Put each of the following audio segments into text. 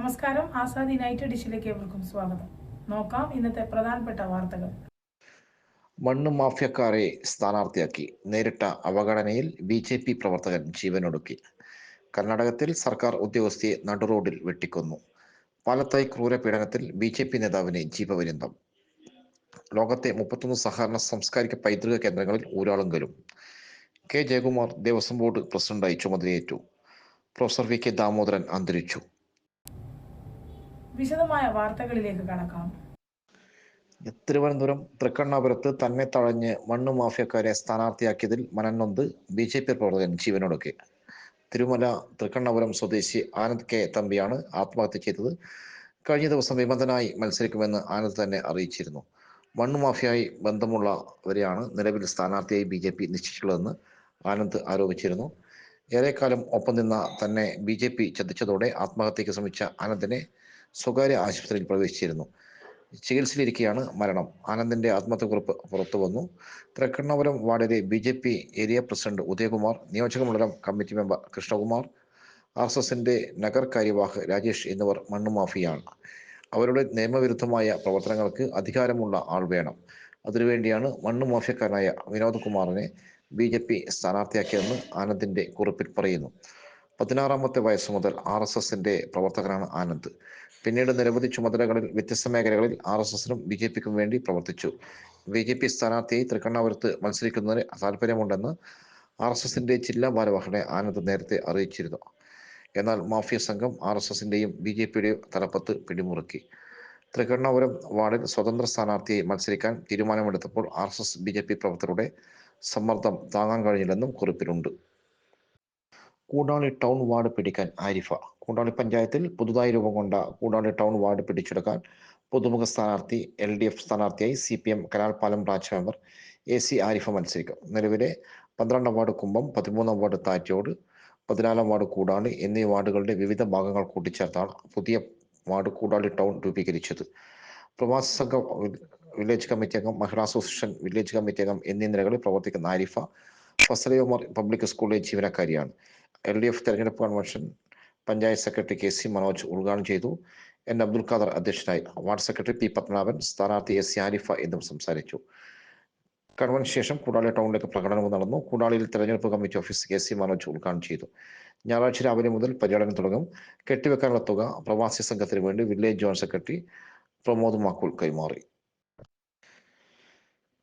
നമസ്കാരം. ആസാദി നൈറ്റ് ഡിഷിലേക്ക് ഏവർക്കും സ്വാഗതം. നോക്കാം ഇന്നത്തെ പ്രധാനപ്പെട്ട വാർത്തകൾ. മണ്ണ് മാഫിയക്കാരെ സ്ഥാനാർത്ഥിയാക്കി, നേരിട്ട അവഗണനയിൽ ബി.ജെ.പി. പ്രവർത്തകൻ ജീവനൊടുക്കി. കർണാടകത്തിൽ സർക്കാർ ഉദ്യോഗസ്ഥയെ നടുറോഡിൽ വെട്ടിക്കൊന്നു. പാലത്തായി ക്രൂരപീഡനത്തിൽ ബി.ജെ.പി. നേതാവിന് ജീവപര്യന്തം. ലോകത്തെ 31 സഹകരണ സാംസ്കാരിക പൈതൃക കേന്ദ്രങ്ങളിൽ ഊരാളുങ്കലും. കെ ജയകുമാർ ദേവസ്വം ബോർഡ് പ്രസിഡന്റായി ചുമതലയേറ്റു. പ്രൊഫസർ വി കെ ദാമോദരൻ അന്തരിച്ചു. വിശദമായ വാർത്തകളിലേക്ക് കടക്കാം. തിരുവനന്തപുരം തൃക്കണ്ണാപുരത്ത് തന്നെ തഴഞ്ഞ് മണ്ണ് മാഫിയക്കാരെ സ്ഥാനാർത്ഥിയാക്കിയതിൽ മനംനൊന്ത് ബി.ജെ.പി. പ്രവർത്തകൻ ജീവനൊടുക്കി. തിരുമല തൃക്കണ്ണാപുരം സ്വദേശി ആനന്ദ് കെ തമ്പിയാണ് ആത്മഹത്യ ചെയ്തത്. കഴിഞ്ഞ ദിവസം വിമതനായി മത്സരിക്കുമെന്ന് ആനന്ദ് തന്നെ അറിയിച്ചിരുന്നു. മണ്ണ് മാഫിയയായി ബന്ധമുള്ളവരെയാണ് നിലവിൽ സ്ഥാനാർത്ഥിയായി ബി.ജെ.പി. നിശ്ചയിച്ചിട്ടുള്ളതെന്ന് ആനന്ദ് ആരോപിച്ചിരുന്നു. ഏറെക്കാലം ഒപ്പം നിന്ന തന്നെ ബി.ജെ.പി. ചതിച്ചതോടെ ആത്മഹത്യയ്ക്ക് ശ്രമിച്ച ആനന്ദിനെ സ്വകാര്യ ആശുപത്രിയിൽ പ്രവേശിച്ചിരുന്നു. ചികിത്സയിലിരിക്കെയാണ് മരണം. ആനന്ദിന്റെ ആത്മഹത്യക്കുറിപ്പ് പുറത്തു വന്നു. തൃക്കണ്ണപുരം വാർഡിലെ ബി.ജെ.പി. ഏരിയ പ്രസിഡന്റ് ഉദയകുമാർ, നിയോജകമണ്ഡലം കമ്മിറ്റി മെമ്പർ കൃഷ്ണകുമാർ, ആർ.എസ്.എസിന്റെ നഗർ കാര്യവാഹ് രാജേഷ് എന്നിവർ മണ്ണ് മാഫിയയാണ്. അവരുടെ നിയമവിരുദ്ധമായ പ്രവർത്തനങ്ങൾക്ക് അധികാരമുള്ള ആൾ വേണം. അതിനുവേണ്ടിയാണ് മണ്ണ് മാഫിയക്കാരനായ വിനോദ് കുമാറിനെ ബി.ജെ.പി. സ്ഥാനാർത്ഥിയാക്കിയതെന്ന് ആനന്ദിന്റെ കുറിപ്പിൽ പറയുന്നു. 16-ാമത്തെ വയസ്സു മുതൽ ആർ.എസ്.എസിന്റെ പ്രവർത്തകനാണ് ആനന്ദ്. പിന്നീട് നിരവധി ചുമതലകളിൽ വ്യത്യസ്ത മേഖലകളിൽ ആർ.എസ്.എസിനും ബി.ജെ.പിക്കും വേണ്ടി പ്രവർത്തിച്ചു. ബി.ജെ.പി. സ്ഥാനാർത്ഥിയായി തൃക്കണ്ണാപുരത്ത് മത്സരിക്കുന്നതിന് താൽപ്പര്യമുണ്ടെന്ന് ആർ.എസ്.എസിന്റെ ജില്ലാ ഭാരവാഹികളെ ആനന്ദ് നേരത്തെ അറിയിച്ചിരുന്നു. എന്നാൽ മാഫിയ സംഘം ആർ.എസ്.എസിന്റെയും ബി.ജെ.പിയുടെയും തലപ്പത്ത് പിടിമുറുക്കി. തൃക്കണ്ണാപുരം വാർഡിൽ സ്വതന്ത്ര സ്ഥാനാർത്ഥിയായി മത്സരിക്കാൻ തീരുമാനമെടുത്തപ്പോൾ ആർ.എസ്.എസ് ബി.ജെ.പി. പ്രവർത്തകരുടെ സമ്മർദ്ദം താങ്ങാൻ കഴിഞ്ഞില്ലെന്നും കുറിപ്പിലുണ്ട്. കൂടാളി ടൗൺ വാർഡ് പിടിക്കാൻ ആരിഫ. കൂടാളി പഞ്ചായത്തിൽ പുതുതായി രൂപം കൊണ്ട കൂടാളി ടൗൺ വാർഡ് പിടിച്ചെടുക്കാൻ പുതുമുഖ സ്ഥാനാർത്ഥി എൽ.ഡി.എഫ്. സ്ഥാനാർത്ഥിയായി CPM. Kanalpalam branch member AC. Arifa മത്സരിക്കും. നിലവിലെ 12-ാം വാർഡ് കുമ്പം, 13-ാം വാർഡ് താറ്റോട്, 14-ാം വാർഡ് കൂടാളി എന്നീ വാർഡുകളുടെ വിവിധ ഭാഗങ്ങൾ കൂട്ടിച്ചേർത്താണ് പുതിയ വാർഡ് കൂടാളി ടൗൺ രൂപീകരിച്ചത്. പ്രവാസി സംഘം വില്ലേജ് കമ്മിറ്റി അംഗം, മഹിളാ അസോസിയേഷൻ വില്ലേജ് കമ്മിറ്റി അംഗം എന്നീ നിലകളിൽ പ്രവർത്തിക്കുന്ന ആരിഫ ഫസലെ ഉമർ പബ്ലിക് സ്കൂളിലെ ജീവനക്കാരിയാണ്. എൽ.ഡി.എഫ്. തെരഞ്ഞെടുപ്പ് convention panchayat secretary K C. Manoj ഉദ്ഘാടനം ചെയ്തു. എൻ. അബ്ദുൽ ഖാദർ അധ്യക്ഷനായി. Ward secretary P. പത്മനാഭൻ, സ്ഥാനാർത്ഥി എസ്. ആരിഫ എന്നിവർ സംസാരിച്ചു. കൺവെൻഷന് ശേഷം കൂടാളി ടൗണിലേക്ക് പ്രകടനവും നടന്നു. കൂടാളിയിൽ തെരഞ്ഞെടുപ്പ് കമ്മിറ്റി ഓഫീസ് കെ.സി. മനോജ് ഉദ്ഘാടനം ചെയ്തു. ഞായറാഴ്ച രാവിലെ മുതൽ പര്യടനം തുടങ്ങും. കെട്ടിവെക്കാനുള്ള തുക പ്രവാസി സംഘത്തിന് വേണ്ടി വില്ലേജ് ജോയിന്റ് സെക്രട്ടറി പ്രമോദ് മാക്കുൽ കൈമാറി.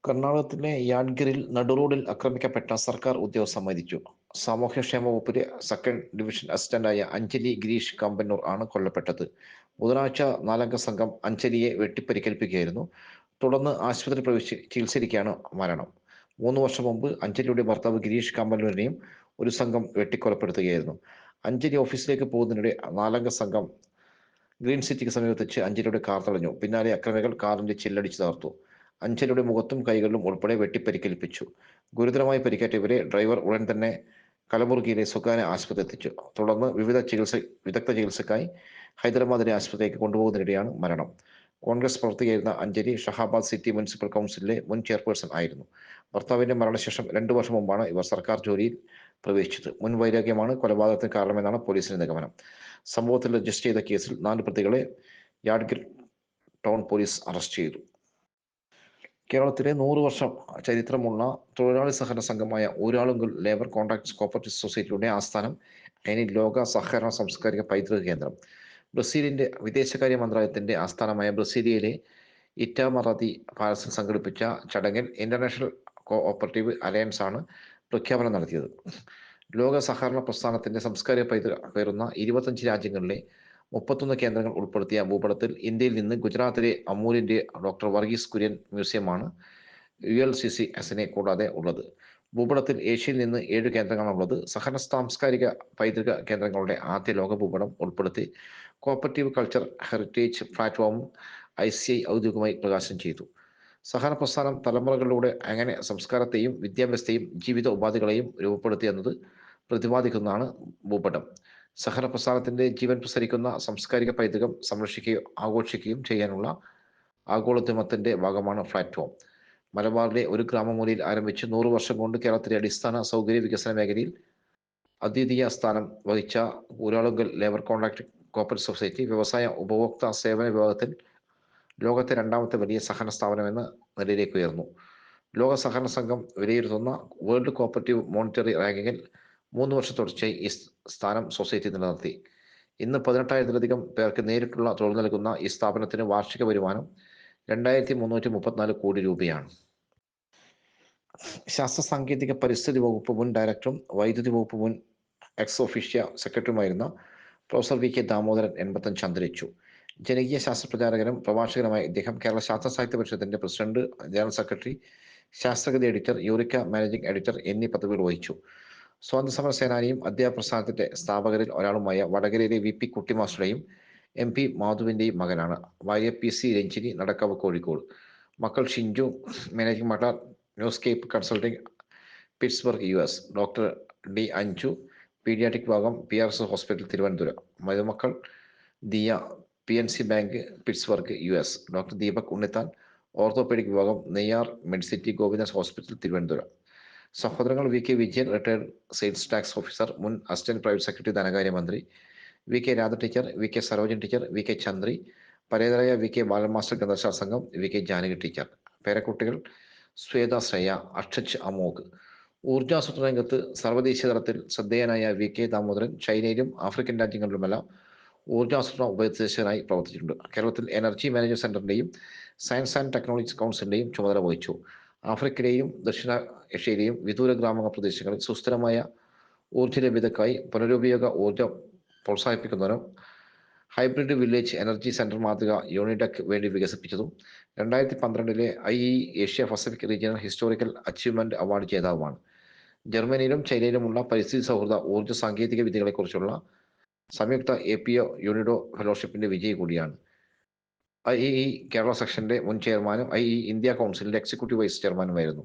കർണാടകത്തിലെ യാഡ്ഗിറിൽ നടുറോഡിൽ ആക്രമിക്കപ്പെട്ട സർക്കാർ ഉദ്യോഗസ്ഥ മരിച്ചു. സാമൂഹ്യക്ഷേമ വകുപ്പിലെ സെക്കൻഡ് ഡിവിഷൻ അസിസ്റ്റന്റായ അഞ്ജലി ഗിരീഷ് കമ്പന്നൂർ ആണ് കൊല്ലപ്പെട്ടത്. ബുധനാഴ്ച 4-അംഗ സംഘം അഞ്ജലിയെ വെട്ടിപ്പരിക്കേൽപ്പിക്കുകയായിരുന്നു. തുടർന്ന് ആശുപത്രിയിൽ പ്രവേശിച്ച് ചികിത്സയിലിരിക്കെയാണ് മരണം. 3 വർഷം മുമ്പ് അഞ്ജലിയുടെ ഭർത്താവ് ഗിരീഷ് കമ്പന്നൂരിനെയും ഒരു സംഘം വെട്ടിക്കൊലപ്പെടുത്തുകയായിരുന്നു. അഞ്ജലി ഓഫീസിലേക്ക് പോകുന്നതിനിടെ 4-അംഗ സംഘം ഗ്രീൻ സിറ്റിക്ക് സമീപത്ത് അഞ്ജലിയുടെ കാർ തടഞ്ഞു. പിന്നാലെ അക്രമികൾ കാറിന്റെ ചില്ലടിച്ചു തകർത്തു. അഞ്ജലിയുടെ മുഖത്തും കൈകളിലും ഉൾപ്പെടെ വെട്ടിപ്പരിക്കേൽപ്പിച്ചു. ഗുരുതരമായി പരിക്കേറ്റ ഇവരെ ഡ്രൈവർ ഉടൻ തന്നെ കലബുർഗിയിലെ സ്വകാര്യ ആശുപത്രി എത്തിച്ചു. തുടർന്ന് വിദഗ്ധ ചികിത്സയ്ക്കായി ഹൈദരാബാദിലെ ആശുപത്രിയിലേക്ക് കൊണ്ടുപോകുന്നതിനിടെയാണ് മരണം. കോൺഗ്രസ് പ്രവർത്തകയായിരുന്ന അഞ്ജലി ഷഹാബാദ് സിറ്റി മുനിസിപ്പൽ കൗൺസിലിലെ മുൻ ചെയർപേഴ്സൺ ആയിരുന്നു. ഭർത്താവിന്റെ മരണശേഷം 2 വർഷം മുമ്പാണ് ഇവർ സർക്കാർ ജോലിയിൽ പ്രവേശിച്ചത്. മുൻ വൈരാഗ്യമാണ് കൊലപാതകത്തിന് കാരണമെന്നാണ് പോലീസിന്റെ നിഗമനം. സംഭവത്തിൽ രജിസ്റ്റർ ചെയ്ത കേസിൽ 4 പ്രതികളെ യാഡ്ഗിർ ടൗൺ പോലീസ് അറസ്റ്റ് ചെയ്തു. കേരളത്തിലെ 100 വർഷം ചരിത്രമുള്ള തൊഴിലാളി സഹകരണ സംഘമായ ഊരാളുങ്കൽ ലേബർ കോൺട്രാക്ടേഴ്സ് കോഓപ്പറേറ്റീവ് സൊസൈറ്റിയുടെ ആസ്ഥാനം ഇനി ലോക സഹകരണ സാംസ്കാരിക പൈതൃക കേന്ദ്രം. ബ്രസീലിന്റെ വിദേശകാര്യ മന്ത്രാലയത്തിന്റെ ആസ്ഥാനമായ ബ്രസീലിയയിലെ ഇറ്റാമറതി പാലസിൽ സംഘടിപ്പിച്ച ചടങ്ങിൽ ഇന്റർനാഷണൽ കോഓപ്പറേറ്റീവ് അലയൻസ് ആണ് പ്രഖ്യാപനം നടത്തിയത്. ലോക സഹകരണ പ്രസ്ഥാനത്തിന്റെ സാംസ്കാരിക പൈതൃക പേറുന്ന 25 രാജ്യങ്ങളിലെ 31 കേന്ദ്രങ്ങൾ ഉൾപ്പെടുത്തിയ ഭൂപടത്തിൽ ഇന്ത്യയിൽ നിന്ന് ഗുജറാത്തിലെ അമൂലിന്റെ ഡോക്ടർ വർഗീസ് കുര്യൻ മ്യൂസിയമാണ് ULCCSനെ കൂടാതെ ഉള്ളത്. ഭൂപടത്തിൽ ഏഷ്യയിൽ നിന്ന് 7 കേന്ദ്രങ്ങളാണുള്ളത്. സഹകരണ സാംസ്കാരിക പൈതൃക കേന്ദ്രങ്ങളുടെ ആദ്യ ലോക ഭൂപടം ഉൾപ്പെടുത്തി cooperative culture heritage platform ICI ഔദ്യോഗികമായി പ്രകാശനം ചെയ്തു. സഹകരണ പ്രസ്ഥാനം തലമുറകളിലൂടെ എങ്ങനെ സംസ്കാരത്തെയും വിദ്യാഭ്യാസത്തെയും ജീവിത ഉപാധികളെയും രൂപപ്പെടുത്തി എന്നത് പ്രതിപാദിക്കുന്നതാണ് ഭൂപടം. സഹകരണ പ്രസ്ഥാനത്തിന്റെ ജീവൻ പ്രസരിക്കുന്ന സാംസ്കാരിക പൈതൃകം സംരക്ഷിക്കുകയും ആഘോഷിക്കുകയും ചെയ്യാനുള്ള ആഗോളോദ്യമത്തിന്റെ ഭാഗമാണ് പ്ലാറ്റ്ഫോം. മലബാറിലെ ഒരു ഗ്രാമമൂലയിൽ ആരംഭിച്ച് 100 വർഷം കൊണ്ട് കേരളത്തിലെ അടിസ്ഥാന സൗകര്യ വികസന മേഖലയിൽ അദ്വിതീയ സ്ഥാനം വഹിച്ച Uralungal labour contract cooperative society വ്യവസായ ഉപഭോക്തൃ സേവന വിഭാഗത്തിൽ ലോകത്തെ രണ്ടാമത്തെ വലിയ സഹകരണ സ്ഥാപനമെന്ന നിലയിലേക്ക് ഉയർന്നു. ലോക സഹകരണ സംഘം വിലയിരുത്തുന്ന വേൾഡ് കോപ്പറേറ്റീവ് മോണിറ്ററി റാങ്കിങ്ങിൽ 3 വർഷം തുടർച്ചയായി ഈ സ്ഥാനം സൊസൈറ്റി നിലനിർത്തി. ഇന്ന് 18,000-ലധികം പേർക്ക് നേരിട്ടുള്ള തൊഴിൽ നൽകുന്ന ഈ സ്ഥാപനത്തിന് വാർഷിക വരുമാനം 2,334 കോടി രൂപയാണ്. ശാസ്ത്ര സാങ്കേതിക പരിസ്ഥിതി വകുപ്പ് മുൻ ഡയറക്ടറും വൈദ്യുതി വകുപ്പ് മുൻ എക്സ് ഒഫീഷ്യ സെക്രട്ടറിയുമായിരുന്ന പ്രൊഫസർ വി കെ ദാമോദരൻ 85 അന്തരിച്ചു. ജനകീയ ശാസ്ത്ര പ്രചാരകനും പ്രഭാഷകനുമായ ഇദ്ദേഹം കേരള ശാസ്ത്ര സാഹിത്യ പരിഷത്തിന്റെ president, general secretary, Sasthragathi editor, Eureka managing editor എന്നീ പദവികൾ വഹിച്ചു. സ്വാതന്ത്ര്യസമര സേനാനിയും അധ്യാപക പ്രസ്ഥാനത്തിന്റെ സ്ഥാപകരിൽ ഒരാളുമായ വടകരയിലെ വി പി കുട്ടിമാസ്റ്ററുടെയും എം പി മാധുവിന്റെയും മകനാണ്. ഭാര്യ പി സി രഞ്ജിനി, നടക്കാവ്, കോഴിക്കോട്. മക്കൾ Shinchu, managing partner, Newscape consulting, Pittsburgh, US. Doctor D Anju, paediatric വിഭാഗം, PRS ഹോസ്പിറ്റൽ, തിരുവനന്തപുരം. മരുമക്കൾ Diya, PNC bank, Pittsburgh, US. Doctor Deepak Unnithan, orthopaedic വിഭാഗം, നെയ്യാർ മെഡിസിറ്റി ഗോവിന്ദൻസ് ഹോസ്പിറ്റൽ, തിരുവനന്തപുരം. സഹോദരങ്ങൾ V K Vijayan, retired sales tax officer, മുൻ അസിസ്റ്റന്റ് പ്രൈവറ്റ് സെക്രട്ടറി, ധനകാര്യമന്ത്രി, V K Radha teacher, V K Sarojan teacher, V K Chandri, പരേതരായ V K Balamaster ഗ്രന്ഥശാല സംഘം, V K Janaki teacher. പേരക്കുട്ടികൾ ശ്വേത ശ്രേയ, അക്ഷജ് അമോഘ്. ഊർജാസൂത്രണ രംഗത്ത് സർവ്വദേശീയ തലത്തിൽ ശ്രദ്ധേയനായ വി കെ ദാമോദരൻ ചൈനയിലും ആഫ്രിക്കൻ രാജ്യങ്ങളിലുമെല്ലാം ഊർജാസൂത്രണ ഉപദേശകനായി പ്രവർത്തിച്ചിട്ടുണ്ട്. കേരളത്തിൽ എനർജി മാനേജ്മെന്റ് സെന്ററിന്റെയും സയൻസ് ആൻഡ് ടെക്നോളജി കൗൺസിലിന്റെയും ചുമതല വഹിച്ചു. ആഫ്രിക്കയിലെയും ദക്ഷിണ ഏഷ്യയിലെയും വിദൂര ഗ്രാമ പ്രദേശങ്ങളിൽ സുസ്ഥിരമായ ഊർജ്ജ ലഭ്യതയ്ക്കായി പുനരുപയോഗ ഊർജ്ജം പ്രോത്സാഹിപ്പിക്കുന്നതിനും ഹൈബ്രിഡ് വില്ലേജ് എനർജി സെന്റർ മാതൃക യൂണിഡെക് വേണ്ടി വികസിപ്പിച്ചതും 2012 Asia Pacific regional historical achievement award ജേതാവുമാണ്. ജർമ്മനിയിലും ചൈനയിലുമുള്ള പരിസ്ഥിതി സൗഹൃദ ഊർജ്ജ സാങ്കേതിക വിദ്യകളെക്കുറിച്ചുള്ള സംയുക്ത APO യൂണിഡോ ഫെലോഷിപ്പിന്റെ വിജയി കൂടിയാണ്. IEE കേരള സെക്ഷന്റെ മുൻ ചെയർമാനും IEE ഇന്ത്യ കൗൺസിലിന്റെ എക്സിക്യൂട്ടീവ് വൈസ് ചെയർമാനുമായിരുന്നു.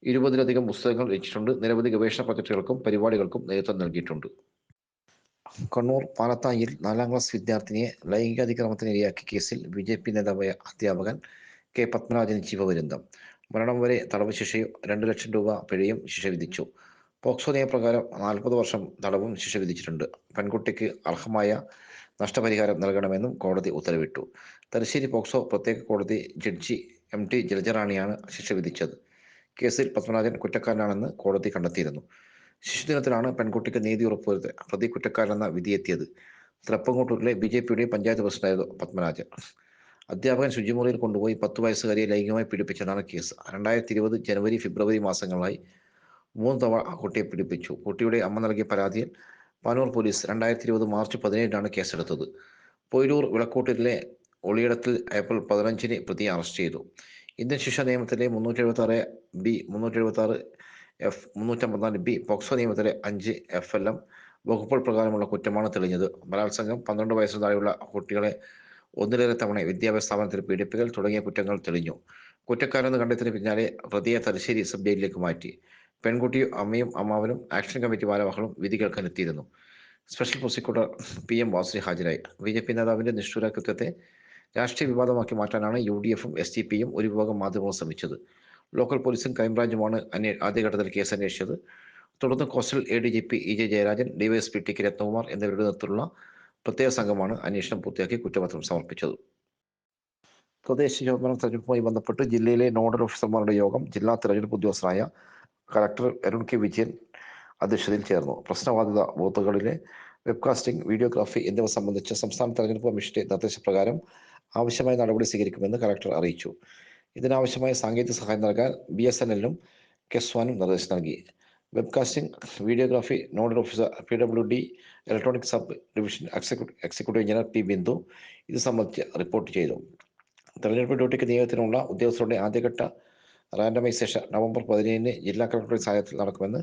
20-ലധികം പുസ്തകങ്ങൾ രചിച്ചിട്ടുണ്ട്. നിരവധി ഗവേഷണ പ്രൊജക്ടുകൾക്കും പരിപാടികൾക്കും നേതൃത്വം നൽകിയിട്ടുണ്ട്. കണ്ണൂർ പാലത്തായിൽ 4ാം ക്ലാസ് വിദ്യാർത്ഥിനിയെ ലൈംഗികാതിക്രമത്തിന് ഇരയാക്കിയ കേസിൽ BJP നേതാവായ അധ്യാപകൻ കെ പത്മരാജന് ജീവപര്യന്തം, മരണം വരെ തടവ് ശിക്ഷയും 2 ലക്ഷം രൂപ പിഴയും ശിക്ഷ വിധിച്ചു. പോക്സോ നിയമപ്രകാരം 40 വർഷം തടവും ശിക്ഷ വിധിച്ചിട്ടുണ്ട്. പെൺകുട്ടിക്ക് അർഹമായ നഷ്ടപരിഹാരം നൽകണമെന്നും കോടതി ഉത്തരവിട്ടു. തലശ്ശേരി പോക്സോ പ്രത്യേക കോടതി ജഡ്ജി MT ജലജറാണിയാണ് ശിക്ഷ വിധിച്ചത്. കേസിൽ പത്മരാജൻ കുറ്റക്കാരനാണെന്ന് കോടതി കണ്ടെത്തിയിരുന്നു. ശിശുദിനത്തിലാണ് പെൺകുട്ടിക്ക് നീതി ഉറപ്പുവരുത്തി പ്രതി കുറ്റക്കാരനെന്ന വിധിയെത്തിയത്. തൃപ്പങ്ങോട്ടൂരിലെ BJPയുടെ പഞ്ചായത്ത് പ്രസിഡന്റായിരുന്നു പത്മരാജൻ. അധ്യാപകൻ ശുചിമുറിയിൽ കൊണ്ടുപോയി 10 വയസ്സുകാരിയെ ലൈംഗികമായി പീഡിപ്പിച്ചതാണ് കേസ്. 2020 ജനുവരി, ഫെബ്രുവരി മാസങ്ങളായി 3 തവണ കുട്ടിയെ പീഡിപ്പിച്ചു. കുട്ടിയുടെ അമ്മ നൽകിയ പരാതിയിൽ പാനൂർ പോലീസ് 2020 മാർച്ച് 17-നാണ് കേസെടുത്തത്. പൊയിലൂർ വിളക്കോട്ടിലെ ഒളിയിടത്തിൽ ഏപ്രിൽ 15-ന് പ്രതിയെ അറസ്റ്റ് ചെയ്തു. ഇന്ത്യൻ ശിക്ഷാ നിയമത്തിലെ 376B, 376F, 354B, പോക്സോ നിയമത്തിലെ 5FLM വകുപ്പുകൾ പ്രകാരമുള്ള കുറ്റമാണ് തെളിഞ്ഞത്. ബലാത്സംഗം, 12 വയസ്സിന് താഴെയുള്ള കുട്ടികളെ ഒന്നിലേറെ തവണ വിദ്യാഭ്യാസ സ്ഥാപനത്തിൽ പീഡിപ്പിക്കൽ തുടങ്ങിയ കുറ്റങ്ങൾ തെളിഞ്ഞു. കുറ്റക്കാരെന്ന് കണ്ടെത്തിയതിന് പിന്നാലെ പ്രതിയെ തലശ്ശേരി സബ് ജയിലിലേക്ക് മാറ്റി. പെൺകുട്ടിയും അമ്മയും അമ്മാവനും ആക്ഷൻ കമ്മിറ്റി ഭാരവാഹികളും വിധി കേൾക്കാനെത്തിയിരുന്നു. സ്പെഷ്യൽ പ്രോസിക്യൂട്ടർ PM വാസുദി ഹാജരായി. BJP നേതാവിന്റെ നിഷ്ഠൂര കൃത്യത്തെ രാഷ്ട്രീയ വിവാദമാക്കി മാറ്റാനാണ് UDFും SDPയും ഒരു വിഭാഗം മാധ്യമങ്ങളും ശ്രമിച്ചത്. ലോക്കൽ പോലീസും ക്രൈംബ്രാഞ്ചുമാണ് ആദ്യഘട്ടത്തിൽ കേസ് അന്വേഷിച്ചത്. തുടർന്ന് coastal ADGP EJ Jayarajan, DYSP TK Ratnakumar എന്നിവരുടെ നേതൃത്വത്തിലുള്ള പ്രത്യേക സംഘമാണ് അന്വേഷണം പൂർത്തിയാക്കി കുറ്റപത്രം സമർപ്പിച്ചത്. തദ്ദേശ സ്വയംഭരണ തെരഞ്ഞെടുപ്പുമായി ബന്ധപ്പെട്ട് ജില്ലയിലെ നോഡൽ ഓഫീസർമാരുടെ യോഗം ജില്ലാ തെരഞ്ഞെടുപ്പ് ഉദ്യോഗസ്ഥനായ കളക്ടർ അരുൺ K. വിജയൻ അധ്യക്ഷതയിൽ ചേർന്നു. പ്രശ്നബാധിത ബൂത്തുകളിലെ വെബ്കാസ്റ്റിംഗ്, വീഡിയോഗ്രാഫി എന്നിവ സംബന്ധിച്ച് സംസ്ഥാന തെരഞ്ഞെടുപ്പ് കമ്മീഷന്റെ നിർദ്ദേശപ്രകാരം ആവശ്യമായ നടപടി സ്വീകരിക്കുമെന്ന് കളക്ടർ അറിയിച്ചു. ഇതിനാവശ്യമായ സാങ്കേതിക സഹായം നൽകാൻ BSNLനും KESWAനും നിർദ്ദേശം നൽകി. Webcasting, videography nodal officer PWD electronic sub division executive engineer P. Bindu ഇത് സംബന്ധിച്ച് റിപ്പോർട്ട് ചെയ്തു. തെരഞ്ഞെടുപ്പ് ഡ്യൂട്ടിക്ക് നിയമനത്തിനുള്ള ഉദ്യോഗസ്ഥരുടെ ആദ്യഘട്ട റാൻഡമൈസേഷൻ നവംബർ 17-ന് ജില്ലാ കളക്ടറുടെ സഹായത്തിൽ നടക്കുമെന്ന്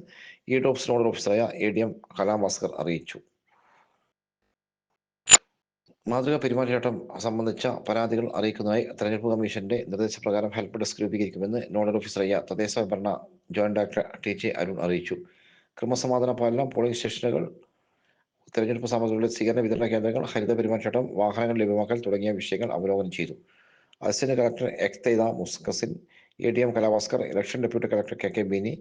EDOPS നോഡൽ ഓഫീസറായ ADM കലാഭാസ്കർ അറിയിച്ചു. മാതൃകാ പെരുമാറ്റച്ചട്ടം സംബന്ധിച്ച പരാതികൾ അറിയിക്കുന്നതായി തെരഞ്ഞെടുപ്പ് കമ്മീഷന്റെ നിർദ്ദേശപ്രകാരം ഹെൽപ്പ് ഡെസ്ക് രൂപീകരിക്കുമെന്ന് നോഡൽ ഓഫീസറായ തദ്ദേശ സ്വയംഭരണ ജോയിന്റ് ഡയറക്ടർ TJ അരുൺ അറിയിച്ചു. ക്രമസമാധാന പാലനം, പോളിംഗ് സ്റ്റേഷനുകൾ, തെരഞ്ഞെടുപ്പ് സാമഗ്രികളുടെ സ്വീകരണ വിതരണ കേന്ദ്രങ്ങൾ, ഹരിത പെരുമാറ്റച്ചട്ടം, വാഹനങ്ങൾ ലഭ്യമാക്കൽ തുടങ്ങിയ വിഷയങ്ങൾ അവലോകനം ചെയ്തു. അസിസ്റ്റന്റ് കളക്ടർ എക്തൈദ മുസ്കസിൻ, ADM Kalabhaskar, election deputy collector KK Bini,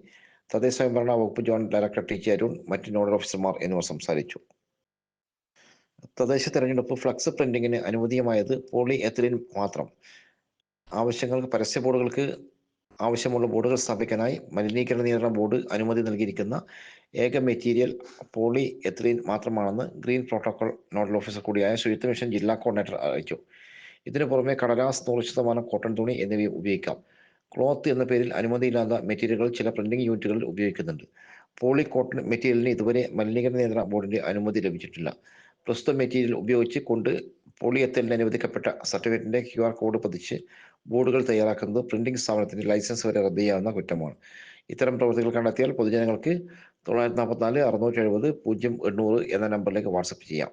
തദ്ദേശ സ്വയംഭരണ വകുപ്പ് ജോയിന്റ് ഡയറക്ടർ TJ അരുൺ, മറ്റ് നോഡൽ ഓഫീസർമാർ എന്നിവർ സംസാരിച്ചു. തദ്ദേശ തെരഞ്ഞെടുപ്പ് ഫ്ലക്സ് പ്രിന്റിങ്ങിന് അനുവദീയമായത് പോളി എത്തിലിൻ മാത്രം. ആവശ്യങ്ങൾക്ക് പരസ്യ ബോർഡുകൾക്ക് ആവശ്യമുള്ള ബോർഡുകൾ സ്ഥാപിക്കാനായി മലിനീകരണ നിയന്ത്രണ ബോർഡ് അനുമതി നൽകിയിരിക്കുന്ന ഏക മെറ്റീരിയൽ പോളി എത്തിലീൻ മാത്രമാണെന്ന് ഗ്രീൻ പ്രോട്ടോകോൾ നോഡൽ ഓഫീസർ കൂടിയായ ശുചിത്വ മിഷൻ ജില്ലാ കോർഡിനേറ്റർ അറിയിച്ചു. ഇതിനു പുറമെ കടലാസ്, 100% കോട്ടൺ തുണി എന്നിവ ഉപയോഗിക്കാം. ക്ലോത്ത് എന്ന പേരിൽ അനുമതിയില്ലാത്ത മെറ്റീരിയലുകൾ ചില പ്രിന്റിംഗ് യൂണിറ്റുകളിൽ ഉപയോഗിക്കുന്നുണ്ട്. പോളി കോട്ടൺ മെറ്റീരിയലിന് ഇതുവരെ മലിനീകരണ നിയന്ത്രണ ബോർഡിന്റെ അനുമതി ലഭിച്ചിട്ടില്ല. പ്രസ്തുത മെറ്റീരിയൽ ഉപയോഗിച്ച് കൊണ്ട് പോളിയെത്തലിന് അനുവദിക്കപ്പെട്ട സർട്ടിഫിക്കറ്റിന്റെ QR കോഡ് പതിച്ച് ബോർഡുകൾ തയ്യാറാക്കുന്നത് പ്രിന്റിംഗ് സ്ഥാപനത്തിന്റെ ലൈസൻസ് വരെ റദ്ദ് ചെയ്യാവുന്ന കുറ്റമാണ്. ഇത്തരം പ്രവൃത്തികൾ കണ്ടെത്തിയാൽ പൊതുജനങ്ങൾക്ക് 944 670 0800 എന്ന നമ്പറിലേക്ക് വാട്സപ്പ് ചെയ്യാം.